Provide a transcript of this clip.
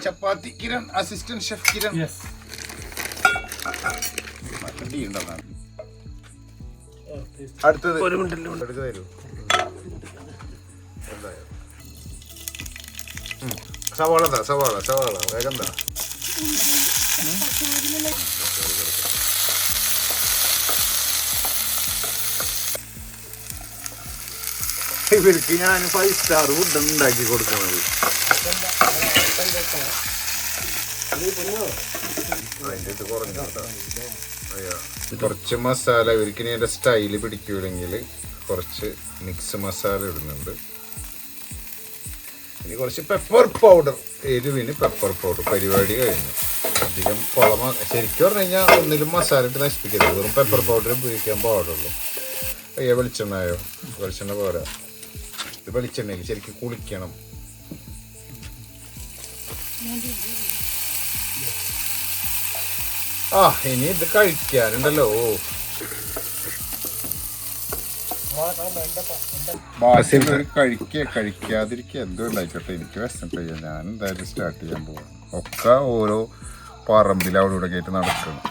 ചപ്പാത്തി Kiran assistant chef Kiran അടുത്തത് ഒരു minute എടുത്ത് തരൂ സവാള സവാള സവാള വേഗം എന്താ ഇവർക്ക് ഞാൻ 5 സ്റ്റാർ ഫുഡ് ഉണ്ടാക്കി കൊടുക്കുന്നത്. കുറച്ച് മസാല ഇവർക്ക് ഇനി എൻ്റെ സ്റ്റൈല് പിടിക്കൂലെങ്കിൽ കുറച്ച് മിക്സ് മസാല ഇടുന്നുണ്ട്. ഇനി കുറച്ച് പെപ്പർ പൗഡർ, എരിവിന് പെപ്പർ പൗഡർ. പരിപാടി കഴിഞ്ഞു. അധികം ശരിക്കും പറഞ്ഞു കഴിഞ്ഞാൽ ഒന്നിലും മസാല ഇട്ട് നശിപ്പിക്കരുത്. വെറും പെപ്പർ പൗഡർ ഉപയോഗിക്കാൻ പാടുള്ളൂ. അയ്യോ വെളിച്ചെണ്ണയോ? വെളിച്ചെണ്ണ പോരാ, ഇത് വെളിച്ചെണ്ണയിൽ ശരിക്കും കുളിക്കണം. ഇനി ഇത് കഴിക്കാനുണ്ടല്ലോ. കഴിക്കാതിരിക്കുക എന്തോ ഉണ്ടായിക്കോട്ടെ, എനിക്ക് വിശന്നിട്ട് ഞാൻ എന്തായാലും സ്റ്റാർട്ട് ചെയ്യാൻ പോവാം. ഒക്കെ ഓരോ പറമ്പിൽ അവിടെ ഇവിടെ കയറ്റി നടക്കണം.